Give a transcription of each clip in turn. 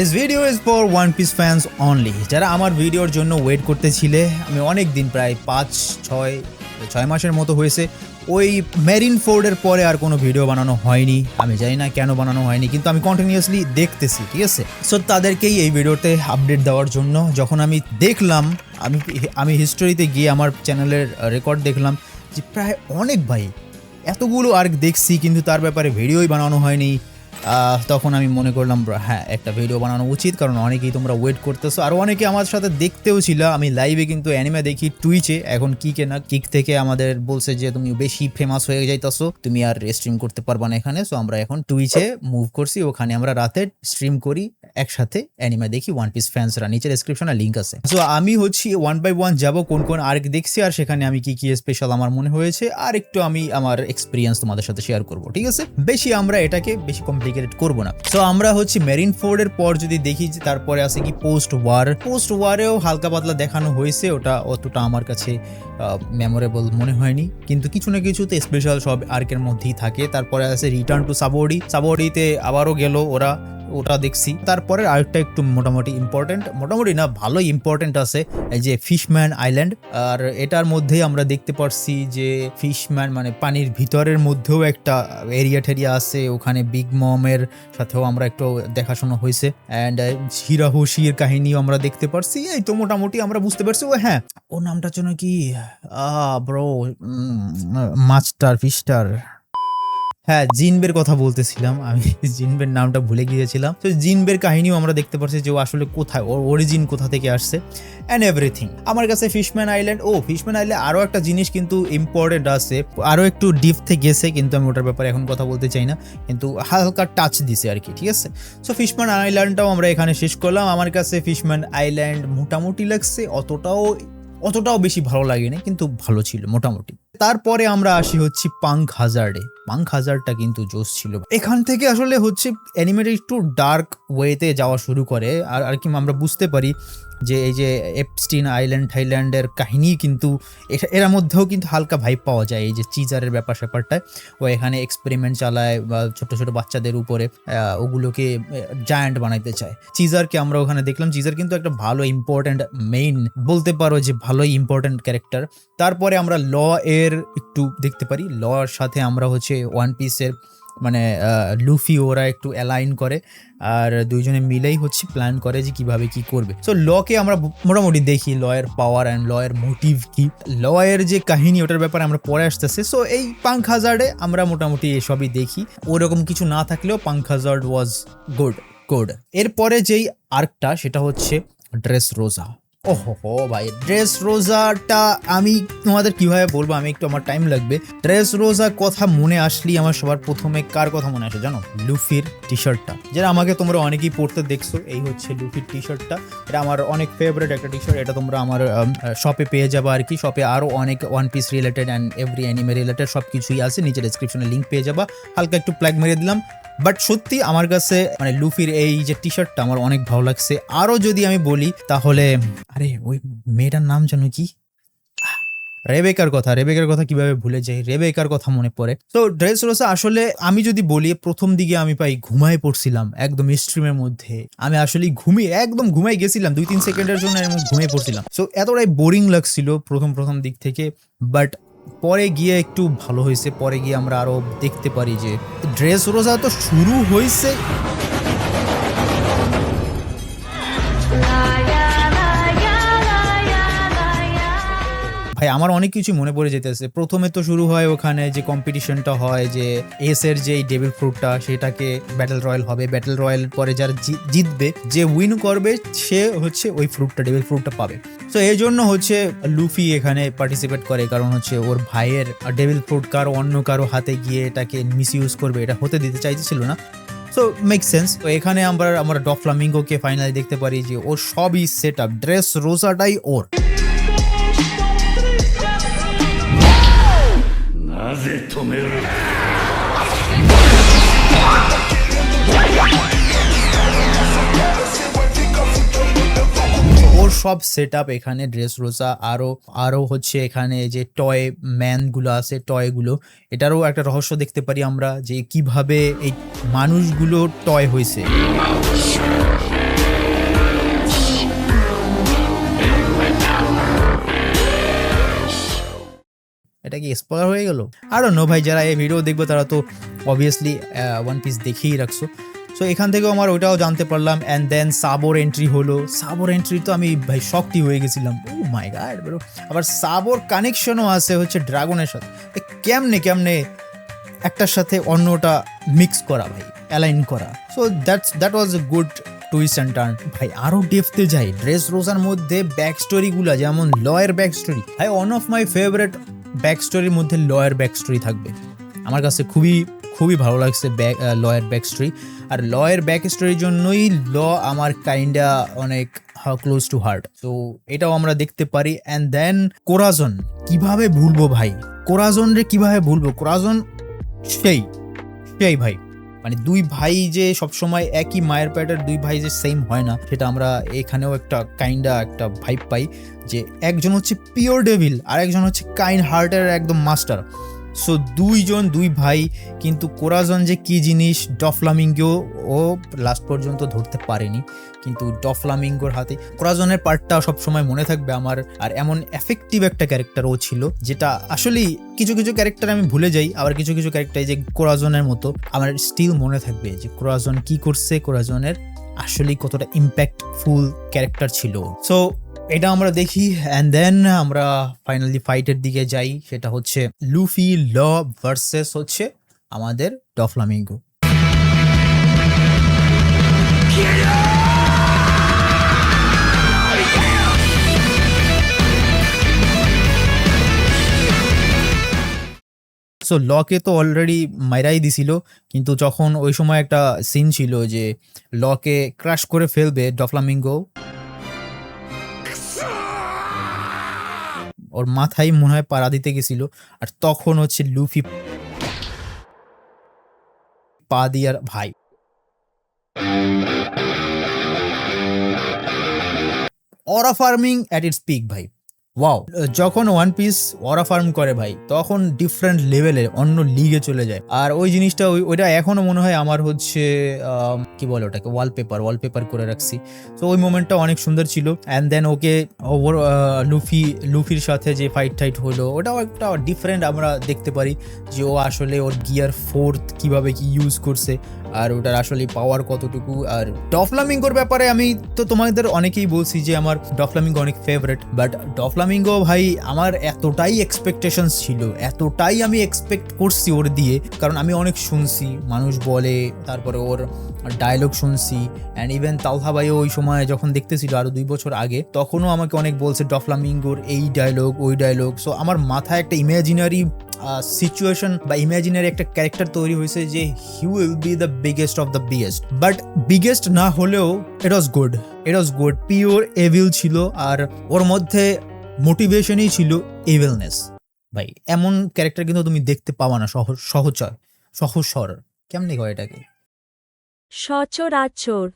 This video is for One Piece fans only. যারা আমার ভিডিওর জন্য ওয়েট করতেছিলে, আমি অনেক দিন প্রায় 5-6 মাসের মতো হয়েছে ওই মেরিন ফোর্ডের পরে আর কোনো ভিডিও বানানো হয়নি। আমি জানি না কেন বানানো হয়নি, কিন্তু আমি কন্টিনিউয়াসলি দেখতেছি, ঠিক আছে? সো তাদেরকেই এই ভিডিওতে আপডেট দেওয়ার জন্য যখন আমি দেখলাম, আমি হিস্টোরিতে গিয়ে আমার চ্যানেলের রেকর্ড দেখলাম যে প্রায় অনেক ভাই এতগুলো আর্ক দেখছি কিন্তু তার ব্যাপারে ভিডিওই বানানো হয়নি। তখন আমি মনে করলাম হ্যাঁ, একটা ভিডিও বানানো উচিত, কারণ অনেকেই তোমরা ওয়েট করতেছো, আর অনেকে আমার সাথে দেখতেও ছিল। আমি লাইভে কিন্তু অ্যানিমে দেখি টুইচে, এখন কিকে না কিক থেকে আমাদের বলছে যে তুমি বেশি ফেমাস হয়ে যাইতেছো, তুমি আর স্ট্রিম করতে পারবা না এখানে। সো আমরা এখন টুইচে মুভ করছি, ওখানে আমরা রাতে স্ট্রিম করি, একসাথে অ্যানিমে দেখি ওয়ান পিস ফ্যান্সরা। নিচে ডেসক্রিপশনে লিঙ্ক আছে। সো আমি হচ্ছি 1 by 1 যাব কোন কোন আর্ক দেখছি আর সেখানে আমি কি কি স্পেশাল আমার মনে হয়েছে, আর একটু আমি আমার এক্সপিরিয়েন্স তোমাদের সাথে শেয়ার করব, ঠিক আছে? আমরা এটাকে বেশি কমপ্লিকেটেড করব না। সো আমরা হচ্ছে মেরিন ফোর্ডের পর যদি দেখি, তারপরে আছে কি পোস্ট ওয়ারেও হালকা পাতলা দেখানো হয়েছে, ওটা অতটা আমার কাছে মেমোরেবল মনে হয়নি, কিন্তু কিছু না কিছুতে স্পেশাল সব আর্কের মধ্যেই থাকে। তারপরে আছে রিটার্ন টু সাবোর্ডিতে আবারও গেল ওটা দেখছি। তারপরে আরেকটা একটু মোটামুটি না ভালোই ইম্পর্টেন্ট আছে, এই যে ফিশম্যান আইল্যান্ড। আর এটার মধ্যেই আমরা দেখতে পারছি যে ফিশম্যান মানে পানির ভিতরের মধ্যেও একটা এরিয়া ঠেরিয়া আছে, ওখানে বিগ মমের সাথেও আমরা একটু দেখাশোনা হয়েছে। অ্যান্ড হিরাহুশির কাহিনীও আমরা দেখতে পারছি। এই তো মোটামুটি আমরা বুঝতে পারছি। ও হ্যাঁ, ওর নামটা জন্য কি ব্রো, ফিস্টার, হ্যাঁ জিনবের কথা বলতেছিলাম আমি, জিনবের নামটা ভুলে গিয়েছিলাম। তো জিনবের কাহিনীও আমরা দেখতে পাচ্ছি যে ও আসলে কোথায়, ওর অরিজিন কোথা থেকে আসছে অ্যান্ড এভরিথিং। আমার কাছে ফিশম্যান আইল্যান্ড আরও একটা জিনিস কিন্তু ইম্পর্টেন্ট আছে, আরও একটু ডিপথে গেছে, কিন্তু আমি ওটার ব্যাপারে এখন কথা বলতে চাই না, কিন্তু হালকা টাচ দিছে আর কি, ঠিক আছে? সো ফিশম্যান আইল্যান্ডটাও আমরা এখানে শেষ করলাম। আমার কাছে ফিশম্যান আইল্যান্ড মোটামুটি লাগছে, অতটাও বেশি ভালো লাগেনি, কিন্তু ভালো ছিল মোটামুটি। তারপরে আমরা আসি হচ্ছে পাঙ্ক হাজারটা কিন্তু জোস ছিল। এখান থেকে আসলে হচ্ছে অ্যানিমেটা একটু ডার্ক ওয়েতে যাওয়া শুরু করে, আর কি আমরা বুঝতে পারি যে এই যে এপস্টিন থাইল্যান্ডের কাহিনী কিন্তু এর মধ্যেও কিন্তু হালকা ভাইব পাওয়া যায়। এই যে চিজারের স্যাপারটায় ও এখানে এক্সপেরিমেন্ট চালায় বা ছোট ছোট বাচ্চাদের উপরে, ওগুলোকে জায়ান্ট বানাইতে চায়। চিজারকে আমরা ওখানে দেখলাম, চিজার কিন্তু একটা ভালো ইম্পর্টেন্ট মেইন বলতে পারো যে ভালোই ইম্পর্টেন্ট ক্যারেক্টার। তারপরে আমরা ল এর একটু দেখতে পারি, লর সাথে আমরা হচ্ছে ওয়ান পিসের মানে লুফি ওরা একটু অ্যালাইন করে, আর দুইজনে মিলেই হচ্ছে প্ল্যান করে যে কিভাবে কি করবে। সো লকে আমরা মোটামুটি দেখি লয়ের পাওয়ার অ্যান্ড লয়ের মোটিভ কি, লয়ের যে কাহিনী ওটার ব্যাপারে আমরা পরে আসতেছে। সো এই পাঙ্ক হাজার্ডে আমরা মোটামুটি এসবই দেখি, ওরকম কিছু না থাকলেও পাঙ্ক হাজার্ড ওয়াজ গুড। এরপরে যেই আর্কটা সেটা হচ্ছে ড্রেস রোজা। ওহো ভাই, ড্রেস রোজাটা আমি তোমাদের কিভাবে বলবো, আমি একটু আমার টাইম লাগবে। ড্রেস রোজা কথা মনে আসলেই আমার সবার প্রথমে কার কথা মনে আসে জানো? লুফির টি শার্টটা, যেটা আমাকে তোমরা অনেকেই পড়তে দেখছো। এই হচ্ছে লুফির টি শার্টটা, এটা আমার অনেক ফেভারিট একটা টি শার্ট। এটা তোমরা আমার শপে পেয়ে যাবে আর কি। শপে আরও অনেক one piece related and every anime related সব কিছুই আছে, নিচে ডেসক্রিপশনে লিঙ্ক পেয়ে যাবা। হালকা একটু প্লাগ মেরে দিলাম, বাট সত্যি আমার কাছে মানে লুফির এই যে টি শার্টটা আমার অনেক ভালো লাগছে। আরও যদি আমি বলি তাহলে আরে ওই মেয়েটার নাম জানো কি, রেবেকার কথা কিভাবে ভুলে যাই, রেবেকার কথা মনে পড়ে। তো ড্রেস রোজা আসলে আমি যদি বলি, প্রথম দিকে আমি ঘুমায় পড়ছিলাম একদম স্ট্রিমের মধ্যে। আমি আসলে ঘুমাই গেছিলাম 2-3 সেকেন্ডের জন্য, ঘুমিয়ে পড়ছিলাম। সো এতটাই বোরিং লাগছিল প্রথম দিক থেকে, বাট পরে গিয়ে একটু ভালো হয়েছে। পরে গিয়ে আমরা আরো দেখতে পারি যে ড্রেস রোজা তো শুরু হয়েছে। ভাই আমার অনেক কিছু মনে পড়ে যেতেছে। প্রথমে তো শুরু হয় ওখানে যে কম্পিটিশনটা হয়, যে এস এর যে ডেভিল ফ্রুটটা সেটাকে ব্যাটল রয়্যাল হবে, ব্যাটল রয়্যাল পরে যারা জিতবে, যে উইন করবে সে হচ্ছে ওই ডেভিল ফ্রুটটা পাবে। তো এই জন্য হচ্ছে লুফি এখানে পার্টিসিপেট করে, কারণ হচ্ছে ওর ভাইয়ের ডেভিল ফ্রুট অন্য কারো হাতে গিয়ে এটাকে মিসইউজ করবে, এটা হতে দিতে চাইছিল না। So make sense. তো এখানে আমরা ডফ্লামিঙ্গোকে ফাইনালি দেখতে পারি যে ওর সবই সেট আপ, ড্রেস রোজাটাই ওর। ওর সব সেট আপ এখানে ড্রেস রোজা। আরো হচ্ছে এখানে যে টয় ম্যান গুলো আছে, টয়গুলো, এটারও একটা রহস্য দেখতে পারি আমরা, যে কিভাবে এই মানুষগুলো টয় হয়েছে। কি স্পয়ার হয়ে গেল? আর ডোন্ট নো ভাই, যারা এই ভিডিও দেখবে তারা তো অবভিয়াসলি ওয়ান পিস দেখেই রাখছো। সো এখান থেকেও আমার ওইটাও জানতে পারলাম। অ্যান্ড দেন সাবোর এন্ট্রি হলো। সাবোর এন্ট্রি তো আমি ভাই শকই হয়ে গেছিলাম, ও মাই গড ব্রো। আবার সাবোর কানেকশনও আছে হচ্ছে ড্রাগনের সাথে। কেমনে কেমনে একটার সাথে অন্যটা মিক্স করা ভাই, অ্যালাইন করা। So that was a good twist and turn ভাই। আরও ডেপথে যাই, ড্রেস রোজার মধ্যে ব্যাক স্টোরিগুলো, যেমন লয়ের ব্যাক স্টোরি ভাই, one of my favourite back স্টোরির মধ্যে লয়ের ব্যাক স্টোরি থাকবে। আমার কাছে খুবই খুবই ভালো লাগছে লয়ের ব্যাক স্টোরি। আর লয়ের ব্যাক স্টোরির জন্যই আমার কাইন্ডা অনেক ক্লোজ টু হার্ট। তো এটাও আমরা দেখতে পারি। অ্যান্ড দেন কোরাজন, কিভাবে ভুলবো ভাই, কোরাজন রে কিভাবে ভুলবো? কোরাজন সেই সেই ভাই, মানে দুই ভাই যে সবসময় একই মায়ের পেটের দুই ভাই যে সেম হয় না, সেটা আমরা এখানেও একটা কাইন্ডা একটা ভাইব পাই যে একজন হচ্ছে পিওর ডেভিল আর একজন হচ্ছে কাইন্ড হার্টের একদম মাস্টার। সো দুই ভাই, কিন্তু কোরাজন যে কি জিনিস ডফলামিঙ্গো ও লাস্ট পর্যন্ত ধরতে পারেনি, কিন্তু ডফলামিঙ্গোর হাতে কোরাজনের পার্টটা সবসময় মনে থাকবে আমার। আর এমন এফেক্টিভ একটা ক্যারেক্টার ও ছিল, যেটা আসলেই কিছু কিছু ক্যারেক্টার আমি ভুলে যাই, আবার কিছু কিছু ক্যারেক্টার যে কোরাজনের মতো আমার স্টিল মনে থাকবে যে কোরাজন কি করছে, কোরাজনের আসলেই কতটা ইম্প্যাক্টফুল ক্যারেক্টার ছিল। সো এটা আমরা দেখি। অ্যান্ড দেন আমরা ফাইনালি ফাইটের দিকে যাই, সেটা হচ্ছে লুফি ল ভার্সেস হচ্ছে আমাদের ডফলামিঙ্গো। সো লকে তো অলরেডি মাইরাই দিছিল, কিন্তু যখন ওই সময় একটা সিন ছিল যে লকে ক্রাশ করে ফেলবে ডফলামিঙ্গো, ওর মাথায় মনে হয় পাড়া দিতে গেছিল, আর তখন হচ্ছে লুফি পা দিয়ার ভাই অরা ফার্মিং অ্যাট ইটস পিক ভাই। ওয়াও, যখন ওয়ান পিস ওরা ফার্ম করে ভাই, তখন ডিফারেন্ট লেভেলে অন্য লিগে চলে যায়। আর ওই জিনিসটা ওইটা এখনো মনে হয় আমার হচ্ছে কি বলে ওটাকে, ওয়ালপেপার করে রাখছি। তো ওই মোমেন্টটা অনেক সুন্দর ছিল। অ্যান্ড দেন ওকে ওর লুফির সাথে যে ফাইট হলো, ওটাও একটা ডিফারেন্ট আমরা দেখতে পারি যে ও আসলে ওর গিয়ার 4th কিভাবে কি ইউজ করছে, আর ওটার আসলে পাওয়ার কতটুকু। আর ডফলামিঙ্গোর ব্যাপারে আমি তো তোমাদের অনেকেই বলছি যে আমার ডফলামিঙ্গো অনেক ফেভারিট, বাট ডফলামিঙ্গো ভাই আমার এতটাই এক্সপেকটেশনস ছিল, এতটাই আমি এক্সপেক্ট করছি ওর দিয়ে, কারণ আমি অনেক শুনছি মানুষ বলে, তারপরে ওর ডায়লগ শুনছি। অ্যান্ড ইভেন তালহা ভাইও ওই সময় যখন দেখতেছিল আরো 2 বছর আগে, তখনও আমাকে অনেক বলছে ডফলামিঙ্গোর এই ডায়লগ ওই ডায়লগ। সো আমার মাথায় একটা ইমাজিনারি সিচুয়েশন বা ইমাজিনারি একটা ক্যারেক্টার তৈরি হয়েছে যে he will be the biggest of the biggest. But biggest না হলেও ইট ওয়াজ গুড, পিওর এভিল ছিল, আর ওর মধ্যে মোটিভেশনই ছিল এভিলনেস ভাই। এমন ক্যারেক্টার কিন্তু তুমি দেখতে পাওয়া না সহচর কেমনি কয় এটাকে, সচরাচর।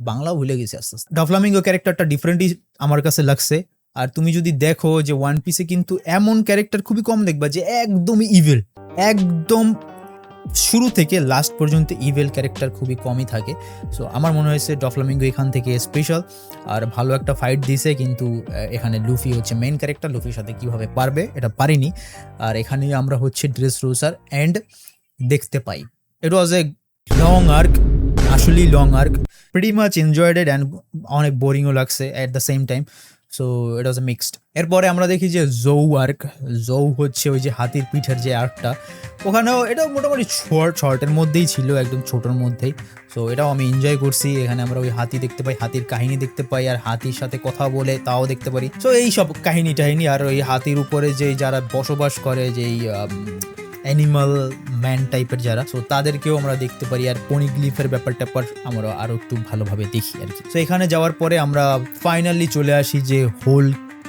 বাংলা ভুলে গেছি আস্তে আস্তে। ডফলামিঙ্গো ক্যারেক্টারটা ডিফারেন্টই আমার কাছে লাগছে। আর তুমি যদি দেখো যে ওয়ান পিসে কিন্তু এমন ক্যারেক্টার খুবই কম দেখবা যে একদমই ইভিল, একদম শুরু থেকে লাস্ট পর্যন্ত ইভিল ক্যারেক্টার খুবই কমই থাকে। সো আমার মনে হয়েছে ডফলামিঙ্গো এখান থেকে স্পেশাল, আর ভালো একটা ফাইট দিছে। কিন্তু এখানে লুফি হচ্ছে মেইন ক্যারেক্টার, লুফির সাথে কিভাবে পারবে এটা পারিনি। আর এখানে আমরা হচ্ছে ড্রেস রোসার এন্ড দেখতে পাই। It was a long arc, আসলেই long arc, pretty much enjoyed it and অনেক বোরিংও লাগছে at the same time. So it was a mixed. এরপরে আমরা দেখি যে জৌ হচ্ছে ওই যে হাতির পিঠের যে আর্কটা, ওখানেও এটাও মোটামুটি শর্টের মধ্যেই ছিল, একদম ছোটোর মধ্যেই। সো এটাও আমি এনজয় করছি। এখানে আমরা ওই হাতি দেখতে পাই, হাতির কাহিনী দেখতে পাই, আর হাতির সাথে কথা বলে তাও দেখতে পারি। সো এই সব কাহিনী টাহিনী, আর ওই হাতির উপরে যে যারা বসবাস করে, যেই অ্যানিমাল ম্যান টাইপের যারা, সো তাদেরকেও আমরা দেখতে পারি। আর পনিগ্লিফের ব্যাপার আমরা আরো একটু ভালোভাবে দেখি আর কি। তো এখানে যাওয়ার পরে আমরা ফাইনালি চলে আসি যে হোল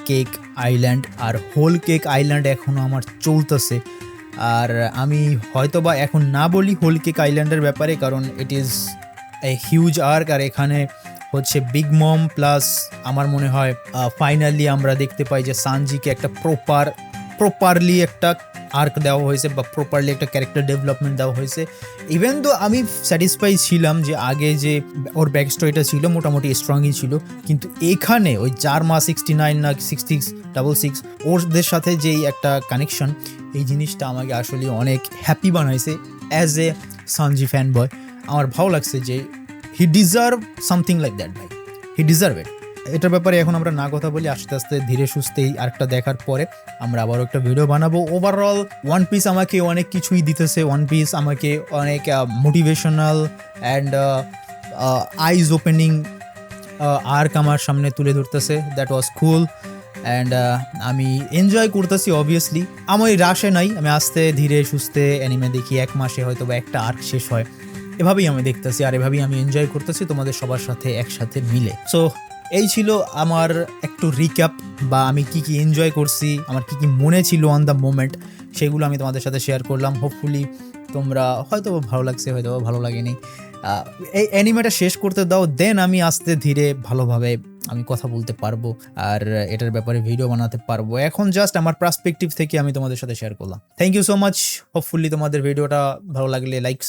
কেক আইল্যান্ড। আর হোল কেক আইল্যান্ড এখনো আমার চলতেছে, আর আমি হয়তোবা এখন না বলি হোল কেক আইল্যান্ডের ব্যাপারে, কারণ it is a huge arc. আর এখানে হচ্ছে বিগ মম প্লাস আমার মনে হয় ফাইনালি আমরা দেখতে পাই যে সানজিকে একটা প্রপার প্রপারলি একটা আর্ক দেওয়া হয়েছে বা প্রপারলি একটা ক্যারেক্টার ডেভেলপমেন্ট দেওয়া হয়েছে। ইভেন তো আমি স্যাটিসফাই ছিলাম যে আগে যে ওর ব্যাক স্টোরিটা ছিল মোটামুটি স্ট্রংই ছিল, কিন্তু এখানে ওই জার্মা 69 না 6666 ওদের সাথে যেই একটা কানেকশন, এই জিনিসটা আমাকে আসলে অনেক হ্যাপি বানাইছে অ্যাজ এ সানজি ফ্যান বয়। আমার ভালো লাগছে যে হি ডিজার্ভ সামথিং লাইক দ্যাট ভাই, হি ডিজার্ভ ইট। এটার ব্যাপারে এখন আমরা না কথা বলি, আস্তে আস্তে ধীরে সুস্থেই আরেকটা দেখার পরে আমরা আবারও একটা ভিডিও বানাবো। ওভারঅল ওয়ান পিস আমাকে অনেক কিছুই দিতেছে, ওয়ান পিস আমাকে অনেক motivational and eyes opening arc আমার সামনে তুলে ধরতেছে। দ্যাট ওয়াজ কুল অ্যান্ড আমি এনজয় করতেছি অবভিয়াসলি। আমি রাশে নাই, আমি আস্তে ধীরে সুস্থে অ্যানিমে দেখি, 1 মাসে হয়তো বা একটা আর্ক শেষ হয়, এভাবেই আমি দেখতেছি আর এভাবেই আমি এনজয় করতেছি তোমাদের সবার সাথে একসাথে মিলে। সো এই ছিল আমার একটু রিক্যাপ, বা আমি কি কি এনজয় করছি, আমার কি কি মনে ছিল অন দ্য মোমেন্ট, সেগুলো আমি তোমাদের সাথে শেয়ার করলাম। হোপফুলি তোমরা হয়তো ভালো লাগছে, হয়তো ভালো লাগেনি। এই অ্যানিমেটা শেষ করতে দাও, দেন আমি আস্তে ধীরে ভালোভাবে আমি কথা বলতে পারবো আর এটার ব্যাপারে ভিডিও বানাতে পারবো। এখন জাস্ট আমার পার্সপেক্টিভ থেকে আমি তোমাদের সাথে শেয়ার করলাম। Thank you so much. Hopefully তোমাদের ভিডিওটা ভালো লাগলে লাইক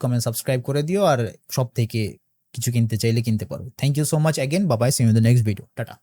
কমেন্ট সাবস্ক্রাইব করে দিও, আর সব থেকে কিছু কিনতে চাইলে কিনতে পারো। Thank you so much again, bye bye, see you in the next video, tata.